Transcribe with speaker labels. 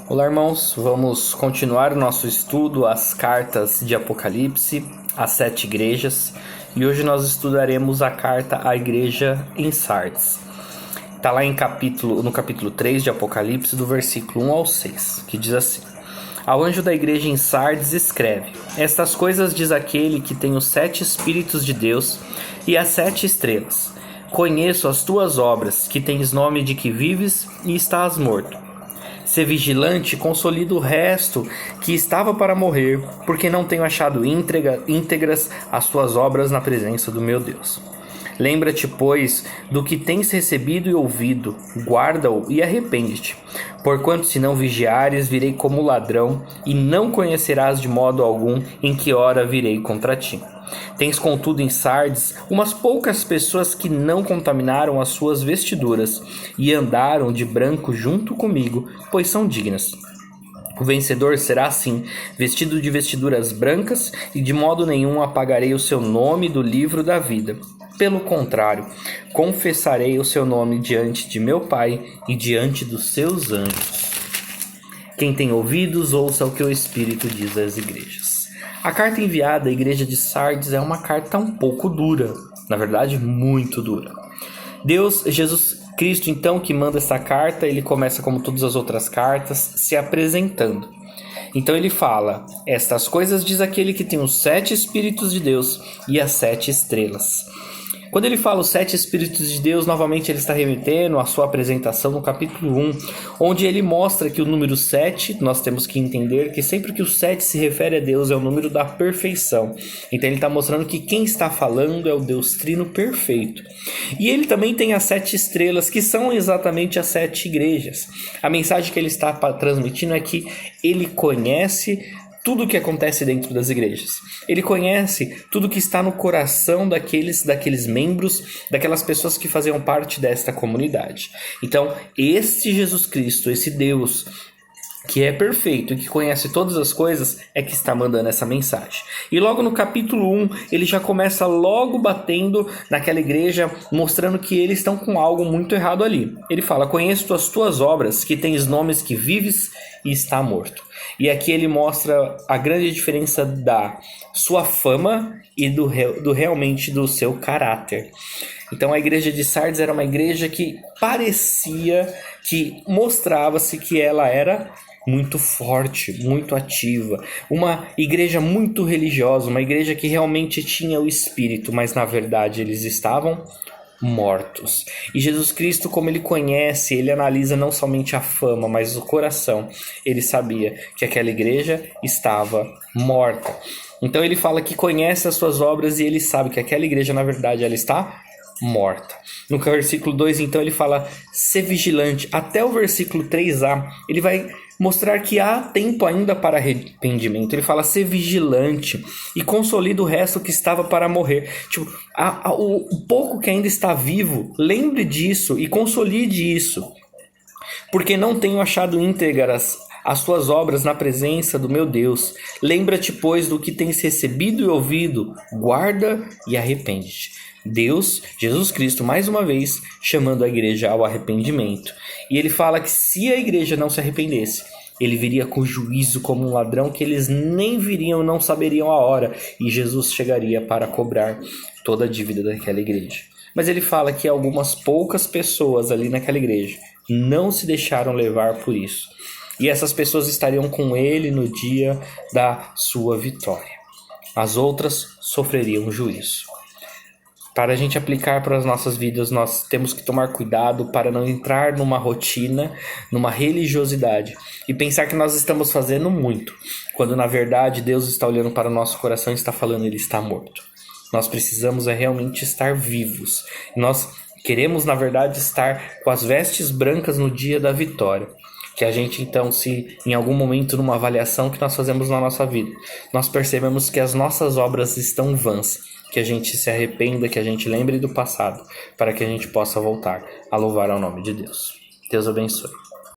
Speaker 1: Olá, irmãos. Vamos continuar o nosso estudo às cartas de Apocalipse, às 7 igrejas. E hoje nós estudaremos a carta à igreja em Sardes. Está lá no capítulo 3 de Apocalipse, do versículo 1 ao 6, que diz assim: Ao anjo da igreja em Sardes escreve: Estas coisas diz aquele que tem os 7 Espíritos de Deus e as 7 estrelas. Conheço as tuas obras, que tens nome de que vives e estás morto. Sê vigilante e consolida o resto que estava para morrer, porque não tenho achado íntegras as tuas obras na presença do meu Deus. Lembra-te, pois, do que tens recebido e ouvido, guarda-o e arrepende-te. Porquanto se não vigiares, virei como ladrão, e não conhecerás de modo algum em que hora virei contra ti. Tens, contudo, em Sardes umas poucas pessoas que não contaminaram as suas vestiduras, e andaram de branco junto comigo, pois são dignas. O vencedor será assim, vestido de vestiduras brancas, e de modo nenhum apagarei o seu nome do livro da vida. Pelo contrário, confessarei o seu nome diante de meu Pai e diante dos seus anjos. Quem tem ouvidos, ouça o que o Espírito diz às igrejas. A carta enviada à igreja de Sardes é uma carta um pouco dura, na verdade, muito dura. Jesus Cristo, então, que manda essa carta, ele começa como todas as outras cartas, se apresentando. Então ele fala: Estas coisas diz aquele que tem os 7 Espíritos de Deus e as 7 estrelas. Quando ele fala os 7 Espíritos de Deus, novamente ele está remetendo à sua apresentação no capítulo 1, onde ele mostra que o número 7, nós temos que entender que sempre que o 7 se refere a Deus é o número da perfeição. Então ele está mostrando que quem está falando é o Deus Trino perfeito. E ele também tem as 7 estrelas, que são exatamente as 7 igrejas. A mensagem que ele está transmitindo é que ele conhece tudo o que acontece dentro das igrejas. Ele conhece tudo que está no coração daqueles membros, daquelas pessoas que faziam parte desta comunidade. Então, este Jesus Cristo, esse Deus que é perfeito e que conhece todas as coisas, é que está mandando essa mensagem. E logo no capítulo 1, ele já começa logo batendo naquela igreja, mostrando que eles estão com algo muito errado ali. Ele fala: Conheço as tuas obras, que tens nomes que vives e está morto. E aqui ele mostra a grande diferença da sua fama e realmente do seu caráter. Então a igreja de Sardes era uma igreja que parecia, que mostrava-se que ela era muito forte, muito ativa, uma igreja muito religiosa, uma igreja que realmente tinha o Espírito, mas na verdade eles estavam mortos. E Jesus Cristo, como ele conhece, ele analisa não somente a fama, mas o coração. Ele sabia que aquela igreja estava morta. Então ele fala que conhece as suas obras e ele sabe que aquela igreja, na verdade, ela está morta. No versículo 2, então, ele fala: ser vigilante. Até o versículo 3a, ele vai mostrar que há tempo ainda para arrependimento. Ele fala: ser vigilante e consolida o resto que estava para morrer. Tipo, o pouco que ainda está vivo, lembre disso e consolide isso. Porque não tenho achado íntegras as tuas obras na presença do meu Deus. Lembra-te, pois, do que tens recebido e ouvido, guarda e arrepende-te. Deus, Jesus Cristo, mais uma vez, chamando a igreja ao arrependimento. E ele fala que se a igreja não se arrependesse, ele viria com juízo como um ladrão, que eles nem viriam, não saberiam a hora, e Jesus chegaria para cobrar toda a dívida daquela igreja. Mas ele fala que algumas poucas pessoas ali naquela igreja não se deixaram levar por isso. E essas pessoas estariam com ele no dia da sua vitória. As outras sofreriam juízo. Para a gente aplicar para as nossas vidas, nós temos que tomar cuidado para não entrar numa rotina, numa religiosidade e pensar que nós estamos fazendo muito, quando na verdade Deus está olhando para o nosso coração e está falando: Ele está morto. Nós precisamos realmente estar vivos. Nós queremos, na verdade, estar com as vestes brancas no dia da vitória. Que a gente, então, se em algum momento, numa avaliação que nós fazemos na nossa vida, nós percebemos que as nossas obras estão vãs, que a gente se arrependa, que a gente lembre do passado, para que a gente possa voltar a louvar ao nome de Deus. Deus abençoe.